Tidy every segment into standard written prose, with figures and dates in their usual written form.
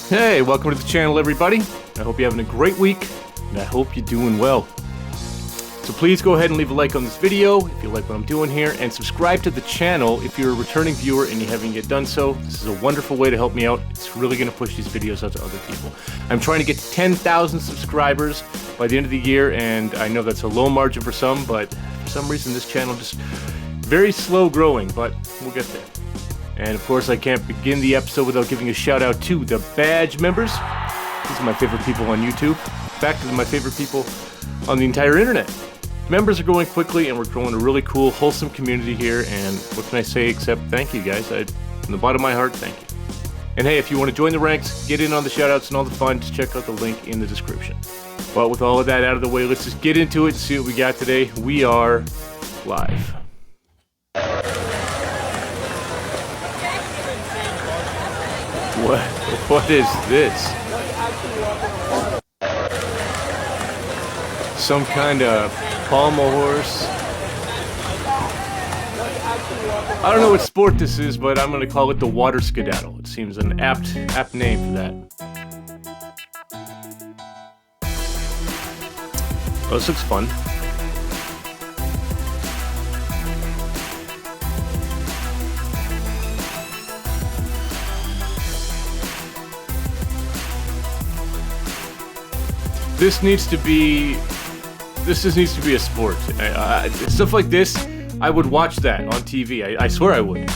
Hey, welcome to the channel, everybody. I hope you're having a great week, and I hope you're doing well. So please go ahead and leave a like on this video if you like what I'm doing here, and subscribe to the channel if you're a returning viewer and you haven't yet done so. This is a wonderful way to help me out. It's really going to push these videos out to other people. I'm trying to get to 10,000 subscribers by the end of the year, and I know that's a low margin for some, but for some reason this channel just very slow growing, but we'll get there. And of course, I can't begin the episode without giving a shout out to the badge members. These are my favorite people on YouTube. In fact, they're my favorite people on the entire internet. Members are growing quickly, and we're growing a really cool, wholesome community here. And what can I say except thank you, guys? From the bottom of my heart, thank you. And hey, if you want to join the ranks, get in on the shout outs and all the fun, just check out the link in the description. But with all of that out of the way, let's just get into it and see what we got today. We are live. What is this? Some kind of pommel horse? I don't know what sport this is, but I'm gonna call it the water skedaddle. It seems an apt name for that. Oh, this looks fun. This needs to be a sport. Stuff like this, I would watch that on TV. I swear I would.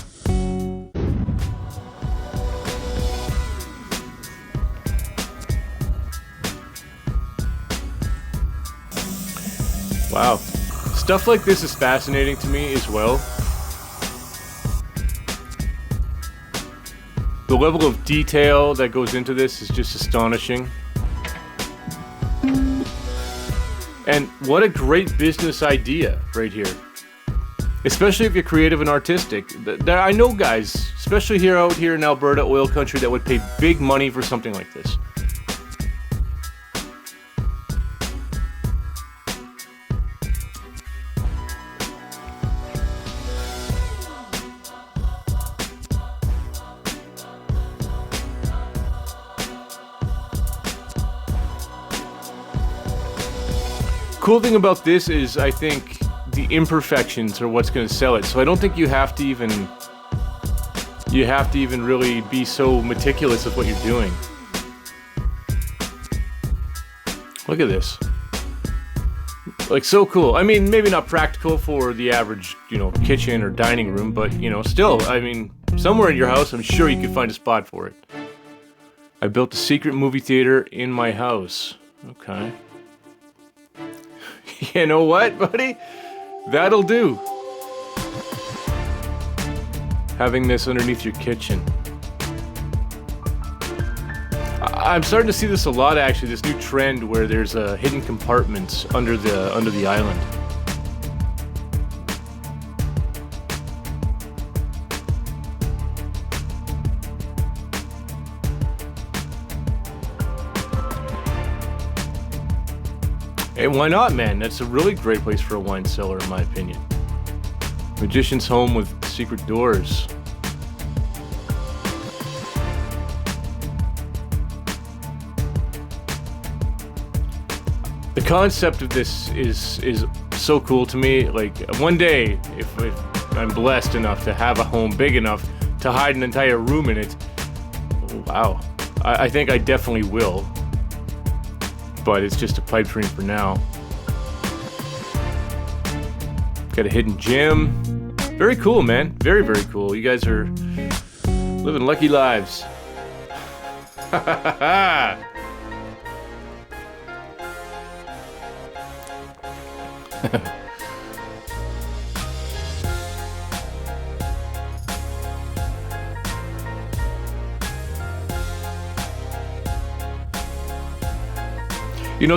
Wow. Stuff like this is fascinating to me as well. The level of detail that goes into this is just astonishing. And what a great business idea right here. Especially if you're creative and artistic. I know guys, especially out here in Alberta, oil country, that would pay big money for something like this. Cool thing about this is I think the imperfections are what's going to sell it. So I don't think you have to even really be so meticulous with what you're doing. Look at this. Like, so cool. I mean, maybe not practical for the average, kitchen or dining room, but, still, I mean, somewhere in your house, I'm sure you could find a spot for it. I built a secret movie theater in my house. Okay. You know what, buddy? That'll do. Having this underneath your kitchen. I'm starting to see this a lot, actually. This new trend where there's hidden compartments under the island. Hey, why not, man? That's a really great place for a wine cellar, in my opinion. Magician's home with secret doors. The concept of this is so cool to me. Like, one day, if I'm blessed enough to have a home big enough to hide an entire room in it, wow. I think I definitely will. But it's just a pipe dream for now. Got a hidden gym. Very cool, man. Very, very cool. You guys are living lucky lives.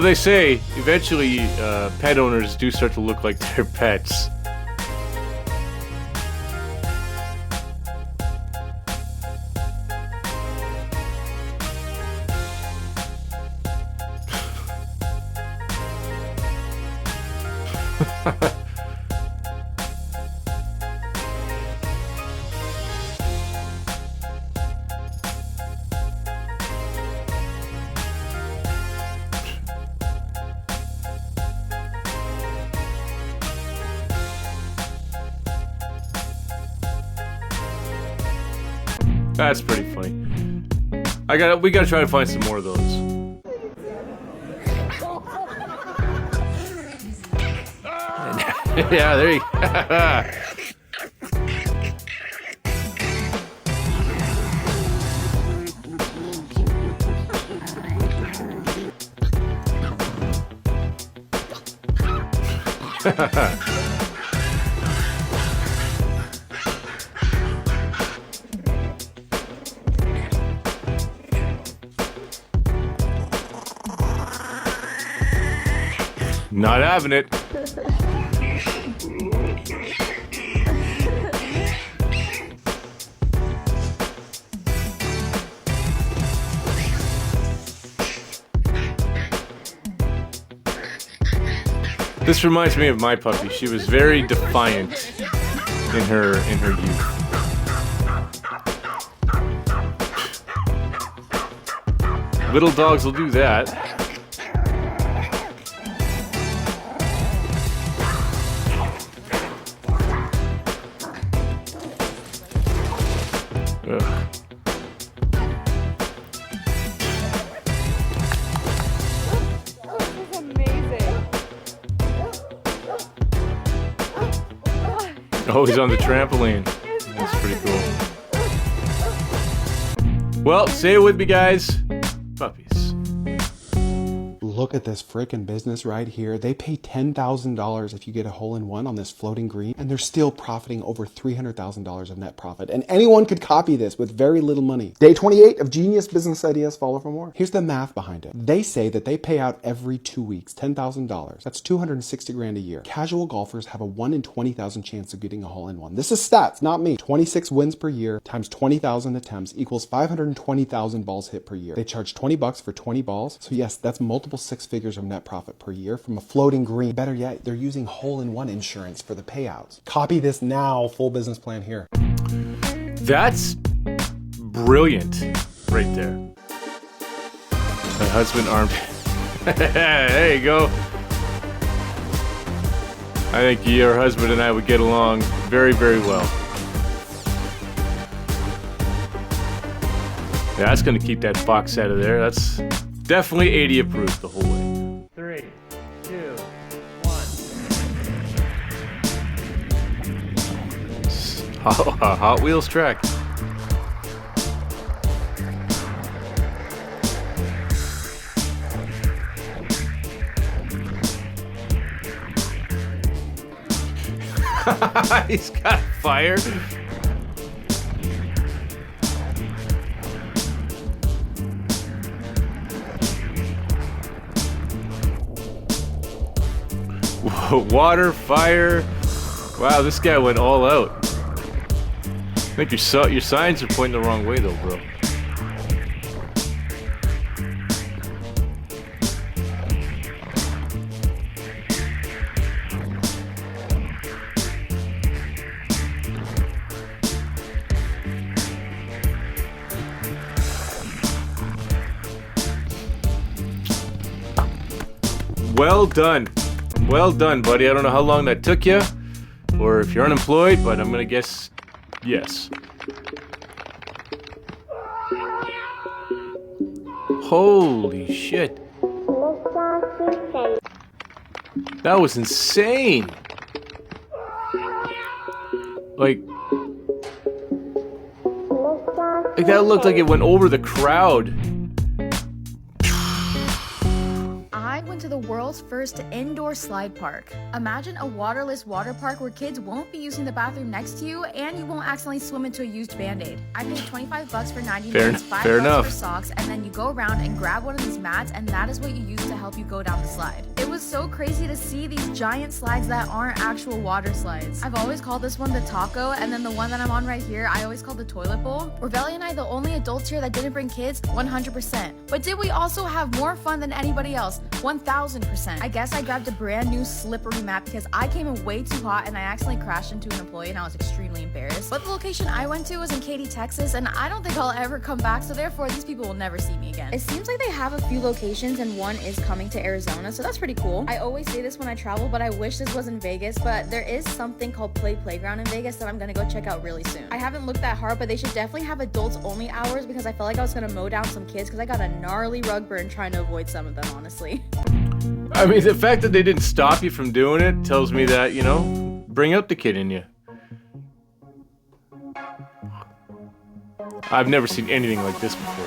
They say eventually pet owners do start to look like their pets. That's pretty funny. We gotta try to find some more of those. Yeah, there you go. Not having it. This reminds me of my puppy. She was very defiant in her youth. Little dogs will do that. Ugh. Oh, he's on the trampoline. That's pretty cool. Well, say it with me, guys. Puppies. Look at this frickin' business right here. They pay $10,000 if you get a hole-in-one on this floating green, and they're still profiting over $300,000 of net profit. And anyone could copy this with very little money. Day 28 of Genius Business Ideas. Follow for more. Here's the math behind it. They say that they pay out every 2 weeks $10,000. That's $260,000 a year. Casual golfers have a 1 in 20,000 chance of getting a hole-in-one. This is stats, not me. 26 wins per year times 20,000 attempts equals 520,000 balls hit per year. They charge $20 for 20 balls. So yes, that's multiple 6 figures of net profit per year from a floating green. Better yet, they're using hole-in-one insurance for the payouts. Copy this now. Full business plan here. That's brilliant right there. My husband armed. There you go. I think your husband and I would get along very, very well. Yeah, that's going to keep that fox out of there. That's definitely 80 approved the whole way. 3, 2, 1. Hot Wheels track. He's got fire. Water, fire. Wow, this guy went all out. I think your signs are pointing the wrong way though, bro. Well done. Well done, buddy. I don't know how long that took you, or if you're unemployed, but I'm gonna guess yes. Holy shit. That was insane. Like that looked like it went over the crowd. To the world's first indoor slide park. Imagine a waterless water park where kids won't be using the bathroom next to you and you won't accidentally swim into a used Band-Aid. I paid $25 for 90 minutes, $5 for socks, and then you go around and grab one of these mats and that is what you use to help you go down the slide. It was so crazy to see these giant slides that aren't actual water slides. I've always called this one the taco, and then the one that I'm on right here, I always call the toilet bowl. Were Velly and I the only adults here that didn't bring kids? 100%. But did we also have more fun than anybody else? 1000%. 1000%. I guess I grabbed a brand new slippery map because I came in way too hot and I accidentally crashed into an employee and I was extremely embarrassed. But the location I went to was in Katy, Texas, and I don't think I'll ever come back, so therefore these people will never see me again. It seems like they have a few locations and one is coming to Arizona, so that's pretty cool. I always say this when I travel, but I wish this was in Vegas, but there is something called Play Playground in Vegas that I'm gonna go check out really soon. I haven't looked that hard, but they should definitely have adults only hours because I felt like I was gonna mow down some kids because I got a gnarly rug burn trying to avoid some of them, honestly. I mean, the fact that they didn't stop you from doing it tells me that, you know, bring out the kid in you. I've never seen anything like this before.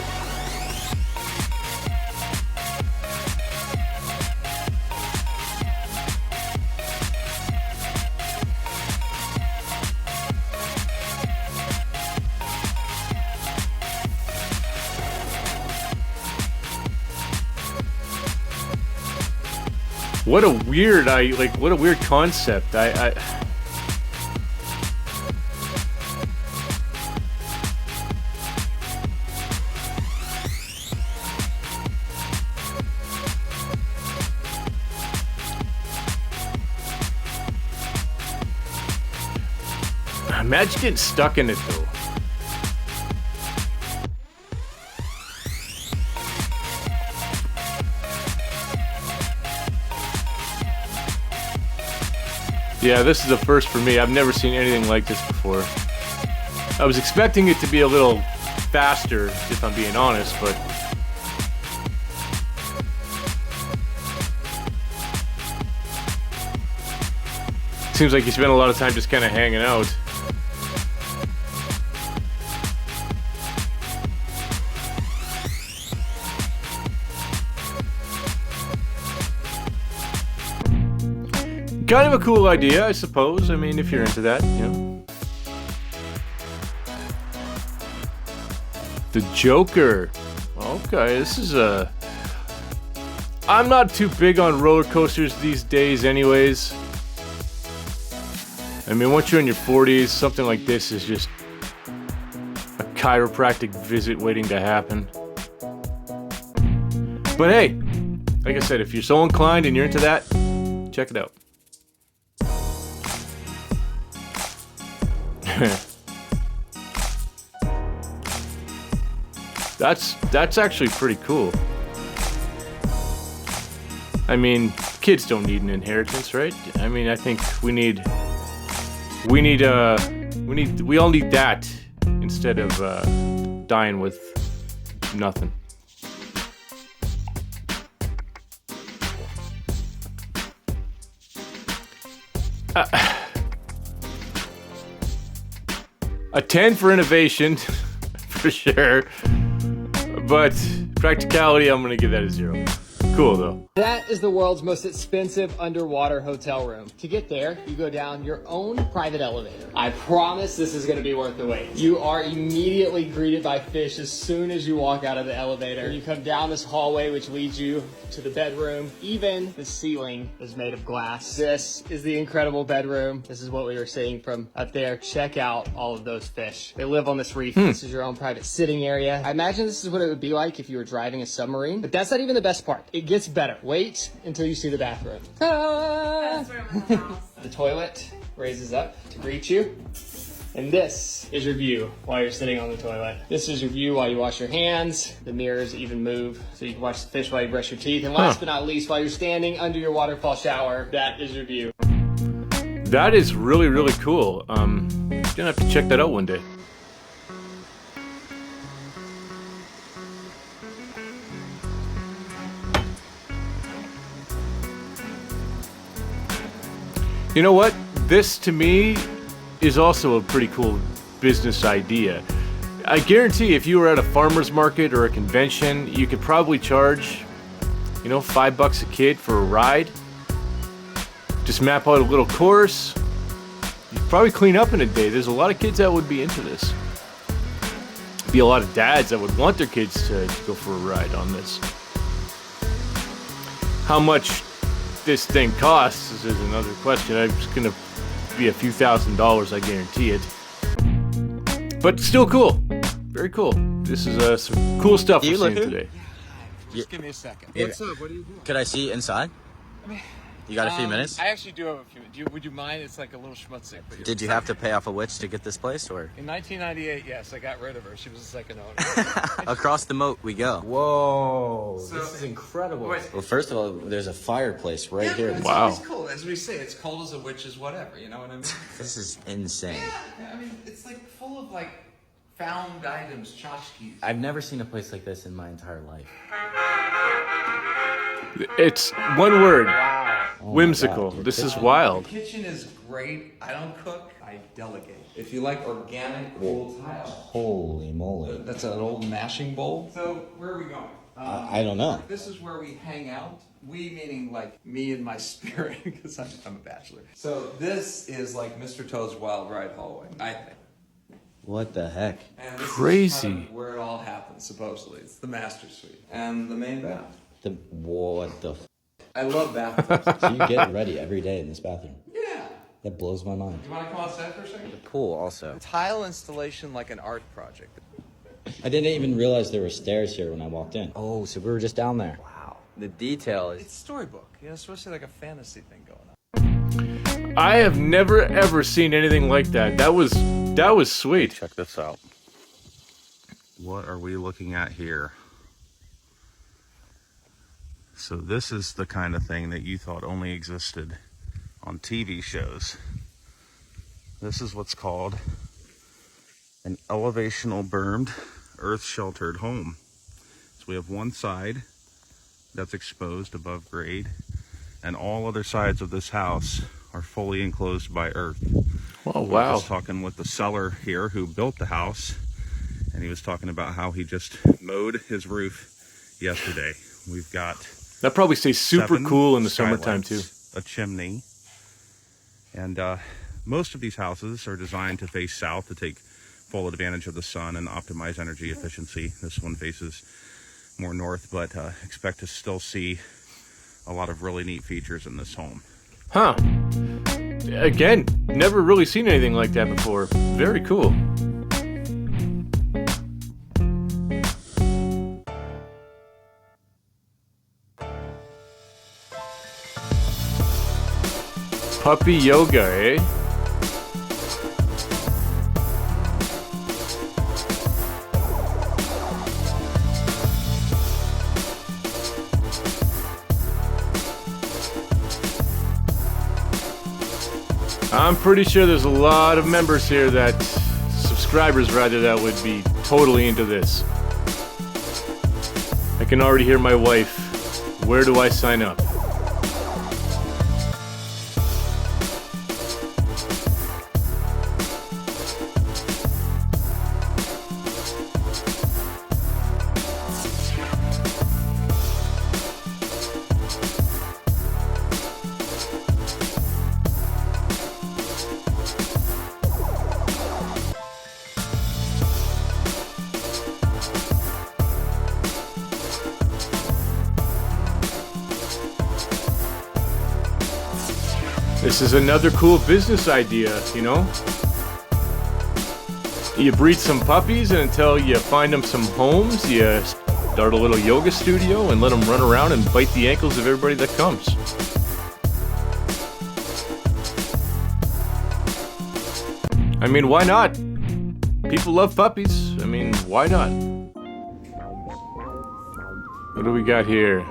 What a weird, what a weird concept. Imagine getting stuck in it though. Yeah, this is a first for me. I've never seen anything like this before. I was expecting it to be a little faster, if I'm being honest, but... Seems like you spent a lot of time just kind of hanging out. Kind of a cool idea, I suppose. I mean, if you're into that, you know. The Joker. Okay, this is a... I'm not too big on roller coasters these days anyways. I mean, once you're in your 40s, something like this is just a chiropractic visit waiting to happen. But hey, like I said, if you're so inclined and you're into that, check it out. That's actually pretty cool. I mean, kids don't need an inheritance, right? I mean, I think we all need that instead of dying with nothing. A 10 for innovation, for sure. But practicality, I'm gonna give that a 0. Cool though. That is the world's most expensive underwater hotel room. To get there, you go down your own private elevator. I promise this is gonna be worth the wait. You are immediately greeted by fish as soon as you walk out of the elevator. You come down this hallway which leads you to the bedroom. Even the ceiling is made of glass. This is the incredible bedroom. This is what we were seeing from up there. Check out all of those fish. They live on this reef. This is your own private sitting area. I imagine this is what it would be like if you were driving a submarine, but that's not even the best part. It gets better. Wait until you see the bathroom. The toilet raises up to greet you. And this is your view while you're sitting on the toilet. This is your view while you wash your hands. The mirrors even move so you can watch the fish while you brush your teeth. And last but not least, while you're standing under your waterfall shower, that is your view. That is really, really cool. Gonna have to check that out one day. You know what? This, to me, is also a pretty cool business idea. I guarantee if you were at a farmer's market or a convention, you could probably charge, you know, $5 a kid for a ride. Just map out a little course. You'd probably clean up in a day. There's a lot of kids that would be into this. Be a lot of dads that would want their kids to go for a ride on this. How much this thing costs is another question. It's gonna be a few $1,000s, I guarantee it. But still cool. Very cool. This is some cool stuff we're seeing today. Just give me a second. Yeah. What's up? What are you doing? Could I see inside? You got a few minutes? I actually do have a few minutes. Would you mind? It's like a little schmutzig. Did you have to pay off a witch to get this place, or? In 1998, yes, I got rid of her. She was the second owner. Across the moat we go. Whoa, So- this is incredible. Wait. Well, first of all, there's a fireplace right here. It's Wow. always cool. As we say, it's cold as a witch's whatever. You know what I mean? This is insane. Yeah, I mean, it's like full of like found items, tchotchkes. I've never seen a place like this in my entire life. It's one word. Oh my Whimsical. God, This is The wild. kitchen is great. I don't cook. I delegate. If you like organic cool tile, Holy moly. that's an old mashing bowl. So where are we going? I don't know. This is where we hang out. We meaning like me and my spirit, because I'm a bachelor. So this is like Mr. Toad's Wild Ride hallway, I think. What the heck? And this Crazy. is kind of where it all happens, supposedly. It's the master suite and the main bath. What the I love bathrooms. So you get ready every day in this bathroom? Yeah. That blows my mind. You want to come outside for a second? Pool also. Tile installation like an art project. I didn't even realize there were stairs here when I walked in. Oh, so we were just down there. Wow. The detail is... It's storybook. You know, it's supposed to be like a fantasy thing going on. I have never ever seen anything like that. That was sweet. Check this out. What are we looking at here? So this is the kind of thing that you thought only existed on TV shows. This is what's called an elevational bermed, earth-sheltered home. So we have one side that's exposed above grade, and all other sides of this house are fully enclosed by earth. Oh, We were wow. just talking with the seller here who built the house, and he was talking about how he just mowed his roof yesterday. We've got That probably stays super 7 cool in the summertime too. skylights, a chimney, and most of these houses are designed to face south to take full advantage of the sun and optimize energy efficiency. This one faces more north, but expect to still see a lot of really neat features in this home. Huh. Again, never really seen anything like that before. Very cool. Puppy yoga, eh? I'm pretty sure there's a lot of members here subscribers rather, that would be totally into this. I can already hear my wife. Where do I sign up? This is another cool business idea, you know? You breed some puppies, and until you find them some homes, you start a little yoga studio and let them run around and bite the ankles of everybody that comes. I mean, why not? People love puppies. I mean, why not? What do we got here?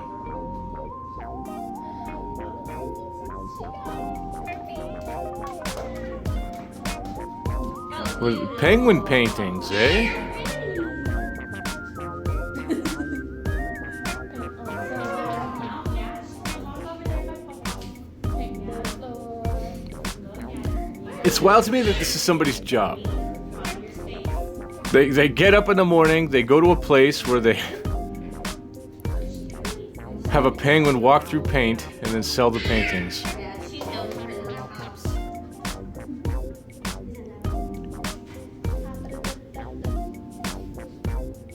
What, penguin paintings, eh? It's wild to me that this is somebody's job. They get up in the morning, they go to a place where they have a penguin walk through paint and then sell the paintings.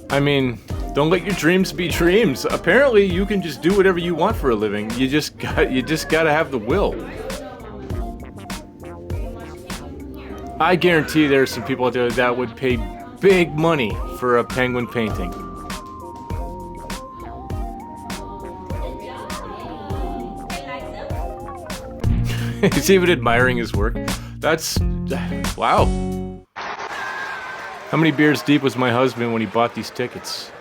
I mean, don't let your dreams be dreams. Apparently, you can just do whatever you want for a living. You just gotta have the will. I guarantee there's some people out there that would pay big money for a penguin painting. He's even admiring his work. That's... wow. How many beers deep was my husband when he bought these tickets?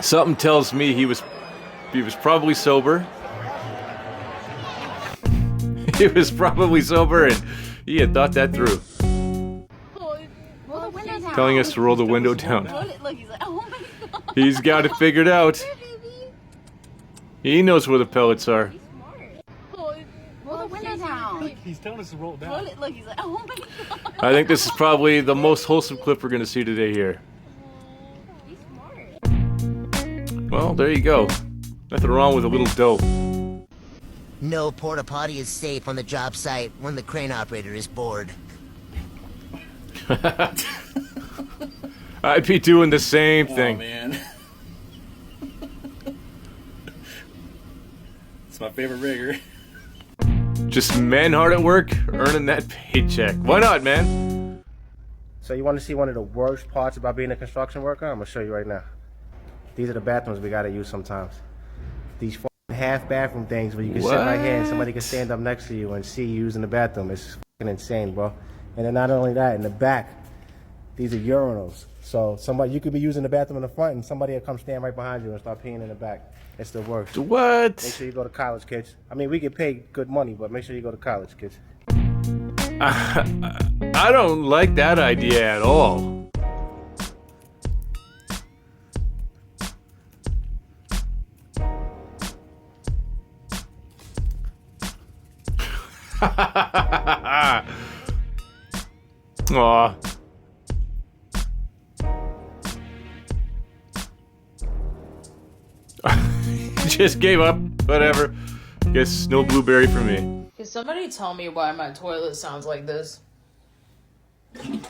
Something tells me he was probably sober. He was probably sober and he had thought that through. Telling us to roll the window down. He's got it figured out. He knows where the pellets are. He's telling us to roll it down. I think this is probably the most wholesome clip we're going to see today here. Well, there you go. Nothing wrong with a little dope. No porta potty is safe on the job site when the crane operator is bored. I'd be doing the same thing. Oh, man. It's my favorite rigger. Just men hard at work, earning that paycheck. Why not, man? So you want to see one of the worst parts about being a construction worker? I'm going to show you right now. These are the bathrooms we got to use sometimes. These half bathroom things where you can sit right here and somebody can stand up next to you and see you using the bathroom. It's fucking insane, bro. And then not only that, in the back, these are urinals. So you could be using the bathroom in the front and somebody will come stand right behind you and start peeing in the back. It's the worst. What? Make sure you go to college, kids. I mean, we get paid good money, but make sure you go to college, kids. I don't like that idea at all. Aw. Just gave up. Whatever. Guess no blueberry for me. Can somebody tell me why my toilet sounds like this? Can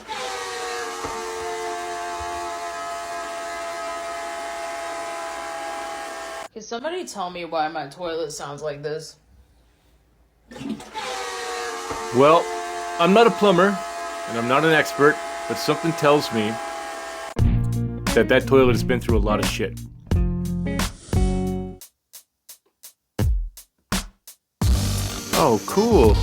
somebody tell me why my toilet sounds like this? Well, I'm not a plumber, and I'm not an expert, but something tells me that toilet has been through a lot of shit. Oh, cool.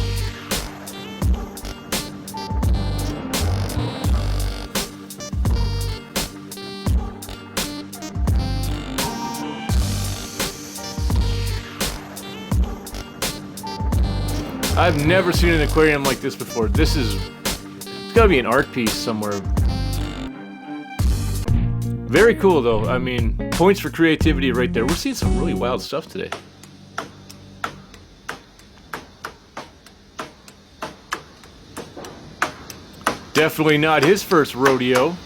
I've never seen an aquarium like this before. It's gotta be an art piece somewhere. Very cool though. I mean, points for creativity right there. We're seeing some really wild stuff today. Definitely not his first rodeo.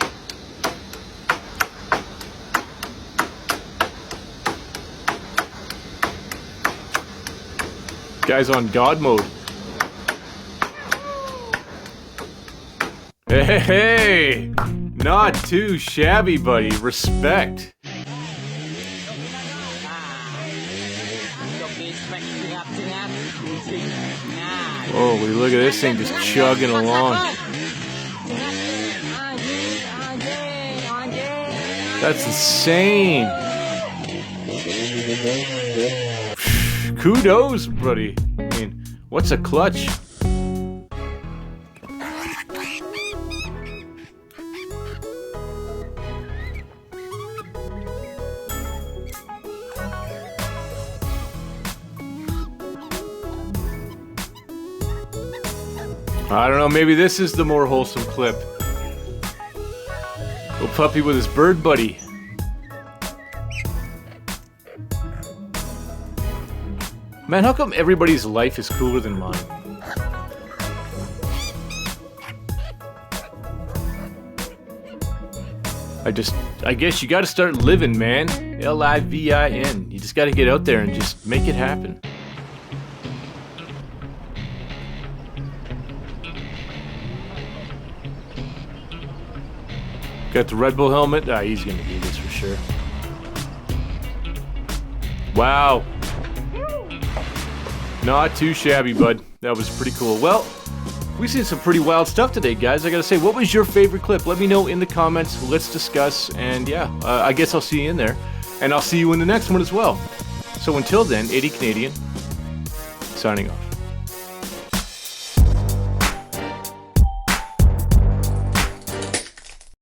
Guy's on God mode. Hey, not too shabby, buddy. Respect. Holy, look at this thing just chugging along. That's insane. Kudos, buddy. I mean, what's a clutch? I don't know, maybe this is the more wholesome clip. Little puppy with his bird buddy. Man, how come everybody's life is cooler than mine? I guess you gotta start living, man. L-I-V-I-N. You just gotta get out there and just make it happen. Got the Red Bull helmet? Ah, he's gonna do this for sure. Wow. Not too shabby, bud. That was pretty cool. Well, We've seen some pretty wild stuff today, guys. I gotta say, what was your favorite clip? Let me know in the comments. Let's discuss. And yeah, I guess I'll see you in there. And I'll see you in the next one as well. So until then, 80 Canadian, signing off.